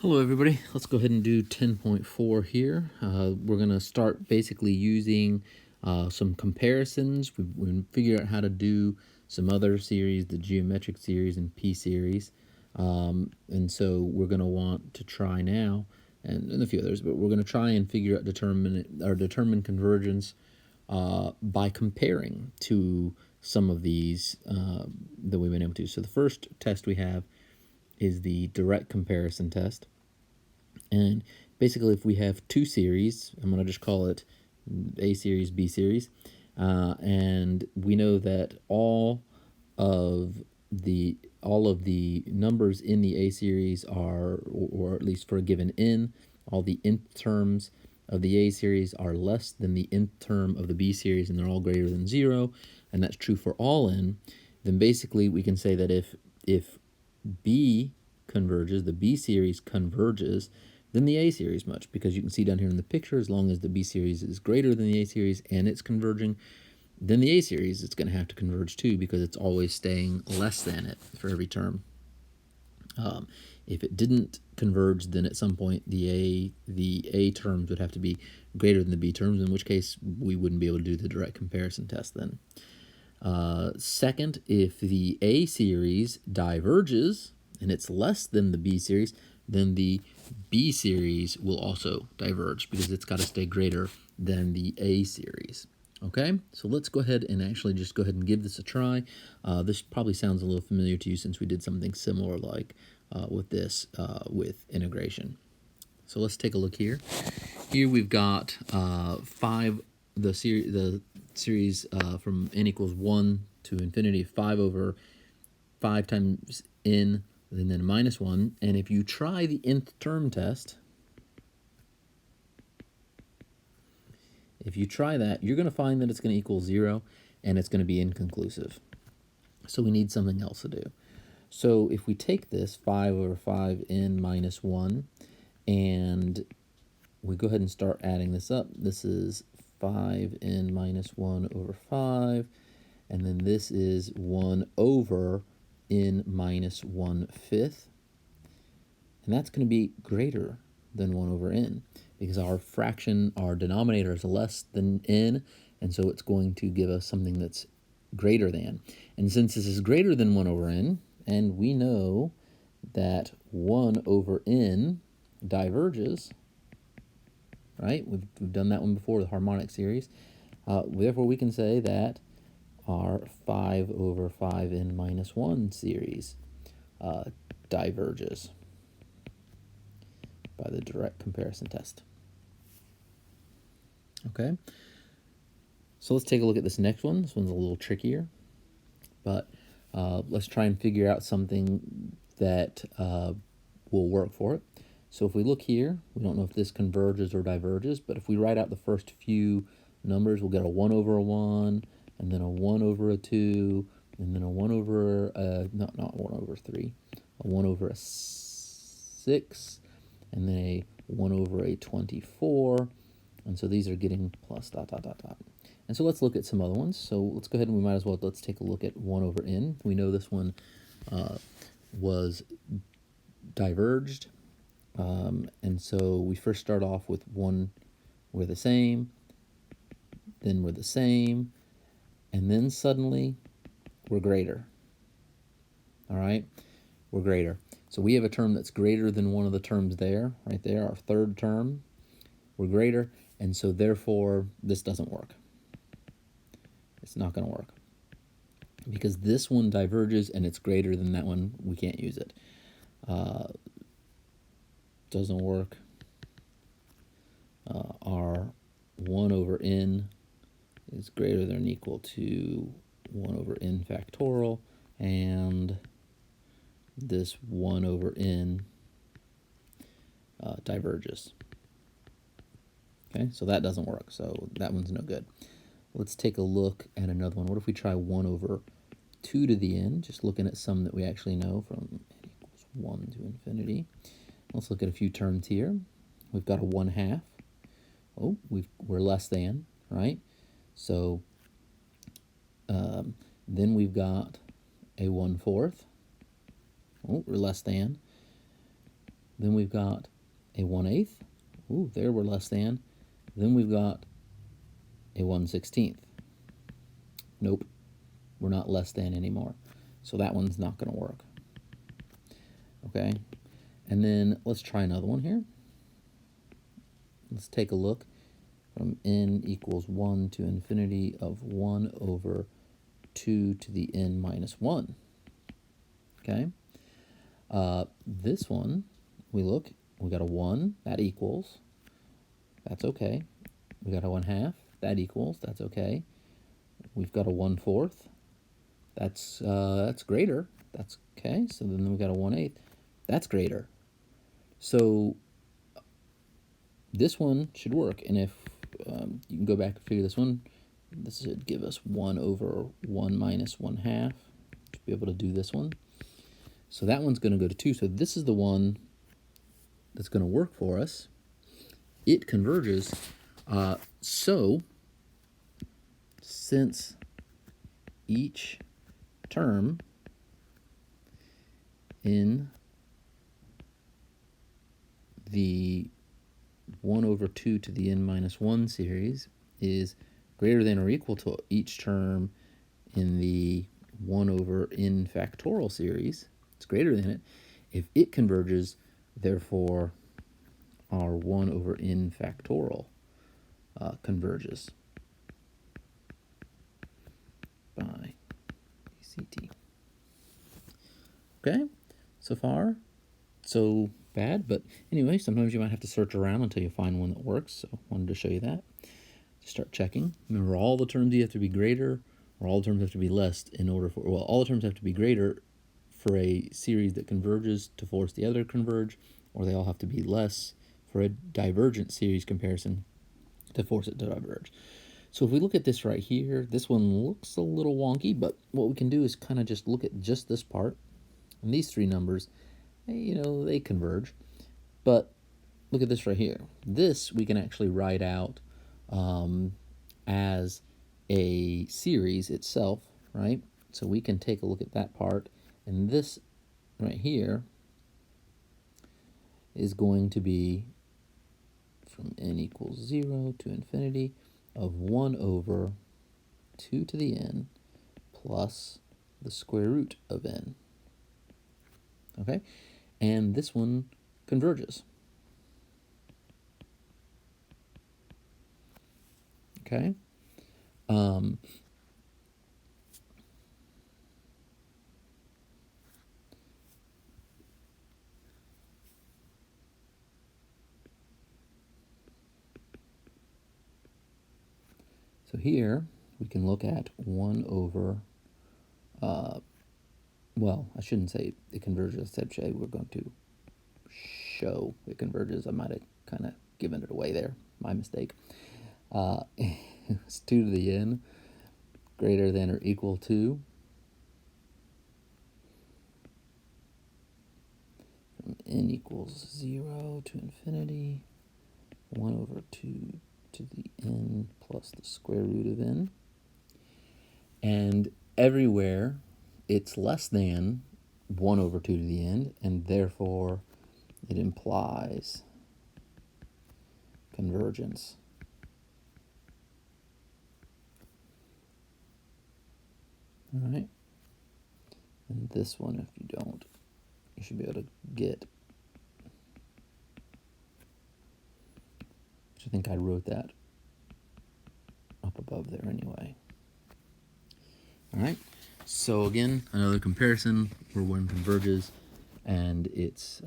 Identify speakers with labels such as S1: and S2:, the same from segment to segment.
S1: Hello everybody, let's go ahead and do 10.4 here. We're going to start basically using some comparisons. We figure out how to do some other series, the geometric series and p-series. And so we're going to want to try now, and a few others, but we're going to try and figure out determine convergence by comparing to some of these that we've been able to. So the first test we have is the direct comparison test. And basically, if we have two series, I'm going to just call it A series, B series, and we know that all of the numbers in the A series are, or at least for a given n, all the nth terms of the A series are less than the nth term of the B series, and they're all greater than 0, and that's true for all n. Then basically we can say that if B converges, the B series converges, then the A series much, because you can see down here in the picture, as long as the B series is greater than the A series and it's converging, then the A series is going to have to converge too, because it's always staying less than it for every term. If it didn't converge, then at some point the A terms would have to be greater than the B terms, in which case we wouldn't be able to do the direct comparison test then. Second, if the A series diverges and it's less than the B series, then the B series will also diverge, because it's got to stay greater than the A series. Okay, so let's go ahead and actually just go ahead and give this a try. This probably sounds a little familiar to you, since we did something similar like with this with integration. So let's take a look here. Here we've got the series from n equals 1 to infinity, 5 over 5 times n, and then minus 1. And if you try the nth term test, if you try that, you're going to find that it's going to equal 0, and it's going to be inconclusive. So we need something else to do. So if we take this 5 over 5n minus 1, and we go ahead and start adding this up, this is 5n minus 1 over 5, and then this is 1 over n minus 1/5, and that's going to be greater than 1 over n, because our fraction, our denominator, is less than n, and so it's going to give us something that's greater than. And since this is greater than 1 over n, and we know that 1 over n diverges, right? We've done that one before, the harmonic series. Therefore, we can say that our 5 over 5n minus 1 series diverges by the direct comparison test. Okay, so let's take a look at this next one. This one's a little trickier, but let's try and figure out something that will work for it. So if we look here, we don't know if this converges or diverges, but if we write out the first few numbers, we'll get a 1 over a 1, and then a 1 over a 2, and then a 1 over a, not 1 over 3, a 1 over a 6, and then a 1 over a 24, and so these are getting plus dot dot dot dot. And so let's look at some other ones. So let's go ahead and let's take a look at 1 over n. We know this one was diverged. And so we first start off with 1, we're the same, then we're the same, and then suddenly we're greater. All right, we're greater. So we have a term that's greater than one of the terms there, right there, our third term. We're greater, and so therefore this doesn't work. It's not going to work, because this one diverges and it's greater than that one. We can't use it. Doesn't work. Our 1 over n is greater than or equal to 1 over n factorial, and this 1 over n diverges. Okay, so that doesn't work, so that one's no good. Let's take a look at another one. What if we try 1 over 2 to the n, just looking at some that we actually know from n equals 1 to infinity. Let's look at a few terms here. We've got a 1/2. Oh, we're less than, right? So then we've got a 1/4. Oh, we're less than. Then we've got a 1/8. Ooh, there we're less than. Then we've got a 1/16. Nope, we're not less than anymore. So that one's not going to work. Okay, and then let's try another one here. Let's take a look from n equals 1 to infinity of 1 over 2 to the n minus 1. Okay, this one, we got a 1, that equals, that's okay. We got a 1/2, that equals, that's okay. We've got a 1/4, that's greater, that's okay. So then we got a 1/8, that's greater. So this one should work, and if you can go back and figure this one, this should give us 1 over 1 minus 1/2 to be able to do this one. So that one's going to go to 2. So this is the one that's going to work for us. It converges. So since each term in the 1 over 2 to the n minus 1 series is greater than or equal to each term in the 1 over n factorial series, it's greater than it. If it converges, therefore our 1 over n factorial converges by ECT. Okay, so far so bad, but anyway, sometimes you might have to search around until you find one that works, so I wanted to show you that. Just start checking. Remember, all the terms either have to be greater or all the terms have to be less in order for, well, all the terms have to be greater for a series that converges to force the other to converge, or they all have to be less for a divergent series comparison to force it to diverge. So if we look at this right here, this one looks a little wonky, but what we can do is kind of just look at just this part, and these three numbers, you know, they converge. But look at this right here. This we can actually write out as a series itself, right? So we can take a look at that part, and this right here is going to be from n equals 0 to infinity of 1 over 2 to the n plus the square root of n. Okay, and this one converges. Okay. So here we can look at 1 over, well, I shouldn't say it converges. I said we're going to show it converges. I might have kind of given it away there. My mistake. It's 2 to the n greater than or equal to from n equals 0 to infinity 1 over 2 to the n plus the square root of n. And everywhere it's less than 1 over 2 to the n, and therefore it implies convergence. All right. And this one, if you don't, you should be able to get. I think I wrote that up above there anyway. All right. So again, another comparison where one converges, and it's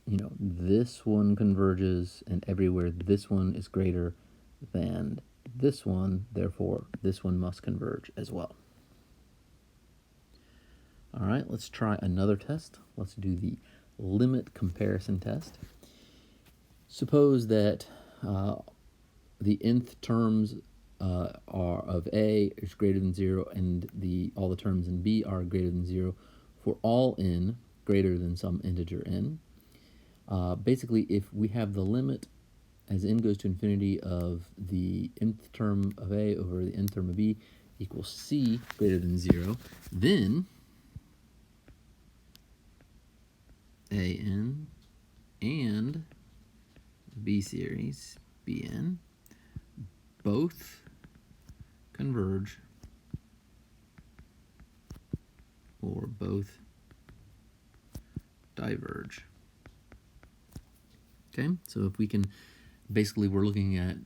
S1: you know, this one converges, and everywhere this one is greater than this one, therefore this one must converge as well. All right, let's try another test. Let's do the limit comparison test. Suppose that the nth terms are of A is greater than 0, and all the terms in B are greater than 0 for all n greater than some integer n. Basically, if we have the limit as n goes to infinity of the nth term of A over the nth term of B equals C greater than 0, then an and B series, Bn, both converge or both diverge. Okay, so if we can, basically we're looking at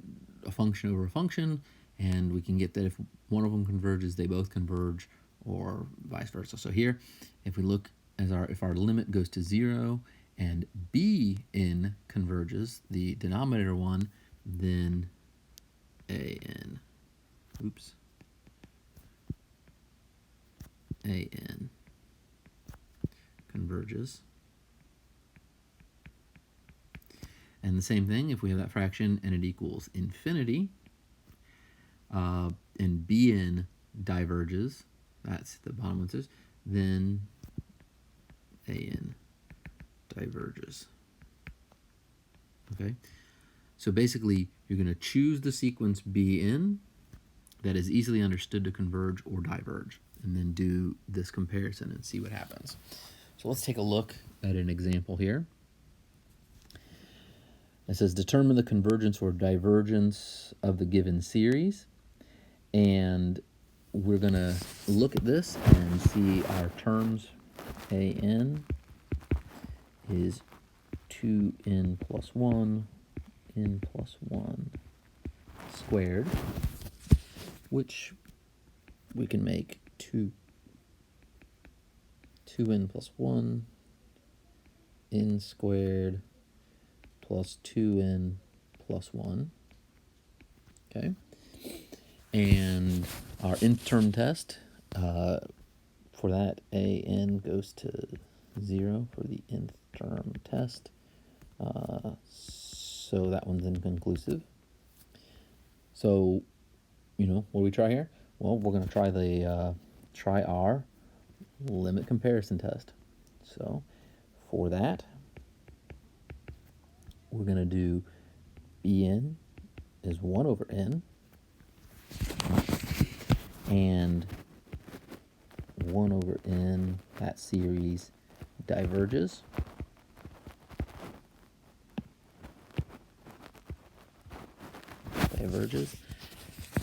S1: a function over a function, and we can get that if one of them converges, they both converge, or vice versa. So here, if we look as if our limit goes to 0 and Bn converges, the denominator one, then An, An converges. And the same thing, if we have that fraction and it equals infinity, and Bn diverges, that's the bottom one says, then An diverges. Okay, so basically you're going to choose the sequence Bn that is easily understood to converge or diverge, and then do this comparison and see what happens. So let's take a look at an example here. It says determine the convergence or divergence of the given series, and we're going to look at this and see our terms. An is 2n plus 1, n plus 1 squared, which we can make 2n plus 1, n squared plus 2n plus 1. Okay, and our nth term test, for that, An goes to 0 for the nth term test, so that one's inconclusive. So, what do we try here? Well, we're going to try our limit comparison test. So for that, we're going to do Bn is 1 over n, and 1 over n, that series diverges.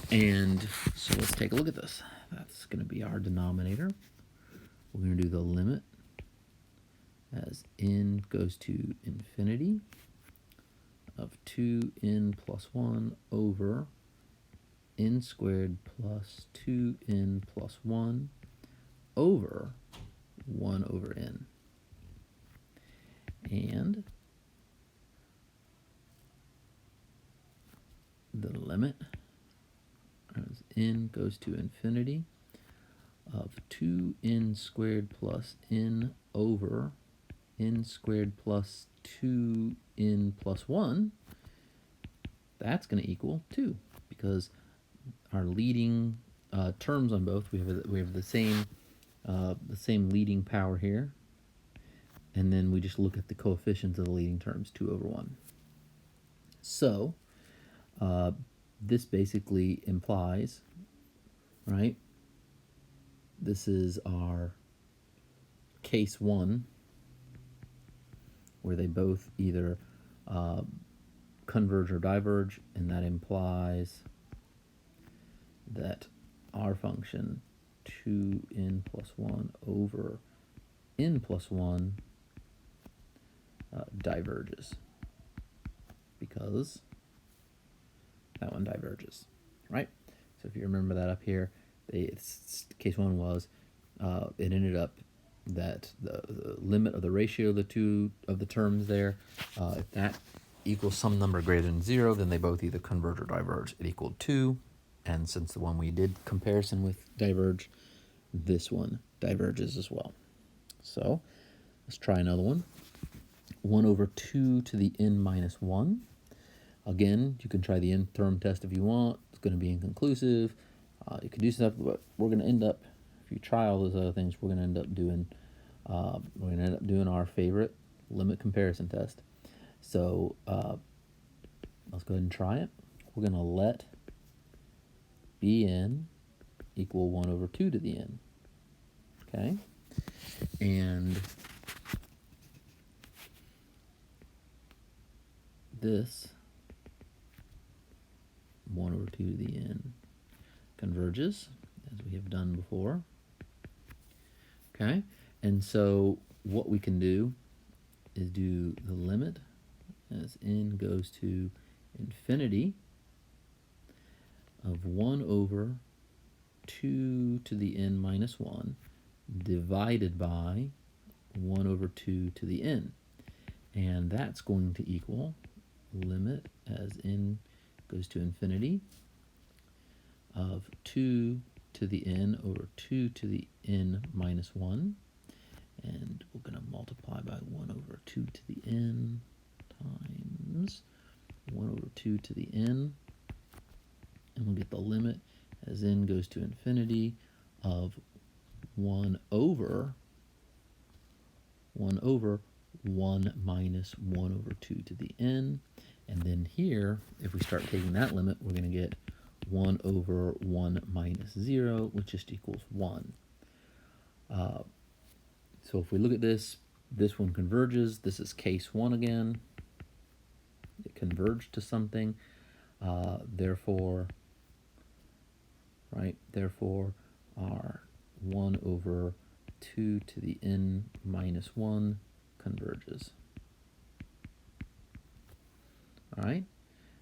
S1: And so let's take a look at this. That's going to be our denominator. We're going to do the limit as n goes to infinity of 2n plus 1 over n squared plus 2n plus 1 over 1 over n. And the limit as n goes to infinity of 2n squared plus n over n squared plus 2n plus 1, that's going to equal 2, because our leading terms on both, we have the same leading power here, and then we just look at the coefficients of the leading terms, 2 over 1. So this basically implies, right, this is our case 1, where they both either converge or diverge, and that implies that our function 2n plus 1 over n plus 1 diverges, because that one diverges, right? So if you remember that up here, case 1 was, it ended up that the limit of the ratio of the two of the terms there, if that equals some number greater than 0, then they both either converge or diverge. It equaled 2, and since the one we did comparison with diverge, this one diverges as well. So let's try another one. 1 over 2 to the n minus 1. Again, you can try the nth term test if you want. It's going to be inconclusive. You can do stuff, but we're going to end up, if you try all those other things, we're going to end up doing our favorite limit comparison test. So let's go ahead and try it. We're going to let Bn equal 1 over 2 to the n. Okay? And this 1 over 2 to the n converges, as we have done before. Okay, and so what we can do is do the limit as n goes to infinity of 1 over 2 to the n minus 1 divided by 1 over 2 to the n. And that's going to equal limit as n goes to infinity of 2 to the n over 2 to the n minus 1. And we're going to multiply by 1 over 2 to the n times 1 over 2 to the n. And we'll get the limit as n goes to infinity of 1 over 1 minus 1 over 2 to the n. And then here, if we start taking that limit, we're going to get 1 over 1 minus 0, which just equals 1. So if we look at this, this one converges. This is case 1 again. It converged to something. Therefore, our 1 over 2 to the n minus 1 converges. All right,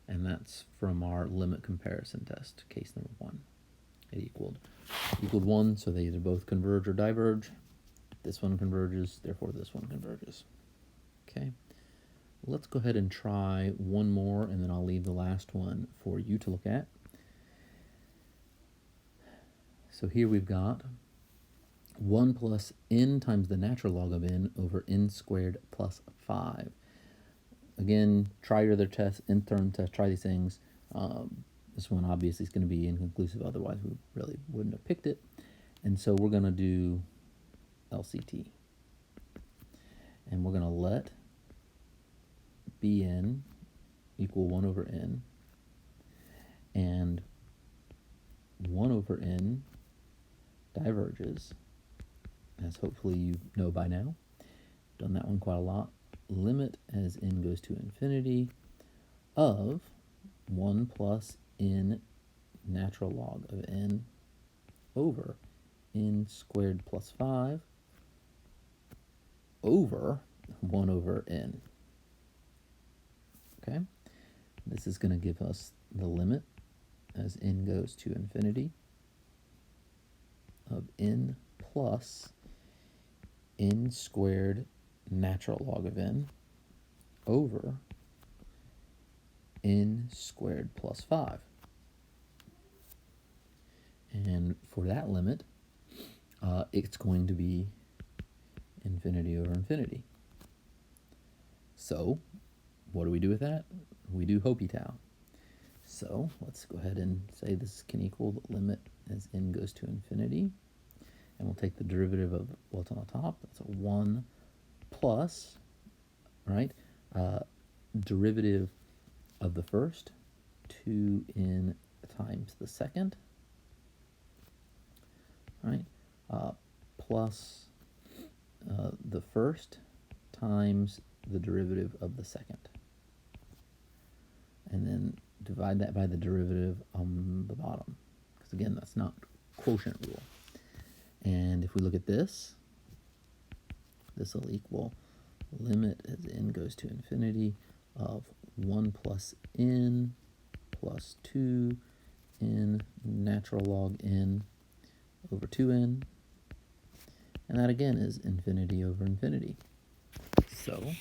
S1: and that's from our limit comparison test, case number 1. It equaled 1, so they either both converge or diverge. This one converges, therefore this one converges. Okay, let's go ahead and try one more, and then I'll leave the last one for you to look at. So here we've got 1 plus n times the natural log of n over n squared plus 5. Again, try your other tests, nth test, try these things. This one obviously is going to be inconclusive, otherwise we really wouldn't have picked it. And so we're going to do LCT. And we're going to let Bn equal 1 over n. And 1 over n diverges, as hopefully you know by now. Done that one quite a lot. Limit as n goes to infinity of 1 plus n natural log of n over n squared plus 5 over 1 over n. Okay, this is going to give us the limit as n goes to infinity of n plus n squared natural log of n over n squared plus 5. And for that limit, it's going to be infinity over infinity. So what do we do with that? We do Hopital. So let's go ahead and say this can equal the limit as n goes to infinity. And we'll take the derivative of what's on the top. That's a 1 plus, right? Derivative of the first, 2n times the second, right? Plus the first times the derivative of the second. And then divide that by the derivative on the bottom. Because again, that's not quotient rule. And if we look at this, this will equal limit as n goes to infinity of 1 plus n plus 2n natural log n over 2n. And that again is infinity over infinity. So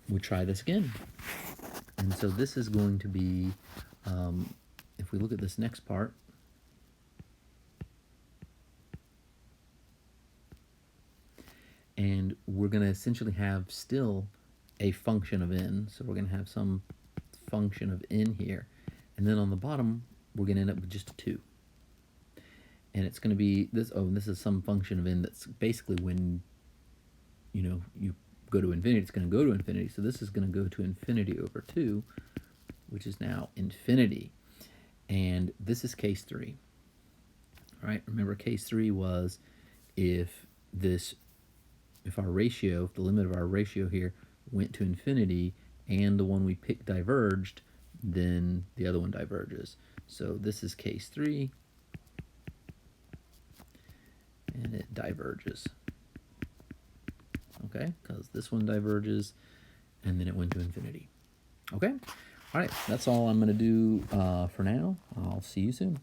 S1: we try this again. And so this is going to be, if we look at this next part, and we're going to essentially have still a function of n. So we're going to have some function of n here. And then on the bottom, we're going to end up with just a 2. And it's going to be this, oh, and this is some function of n that's basically when, you go to infinity, it's going to go to infinity. So this is going to go to infinity over 2, which is now infinity. And this is case 3. All right, remember case 3 was if our ratio, if the limit of our ratio here went to infinity and the one we picked diverged, then the other one diverges. So this is case 3, and it diverges. Okay, because this one diverges, and then it went to infinity. Okay, all right, that's all I'm going to do for now. I'll see you soon.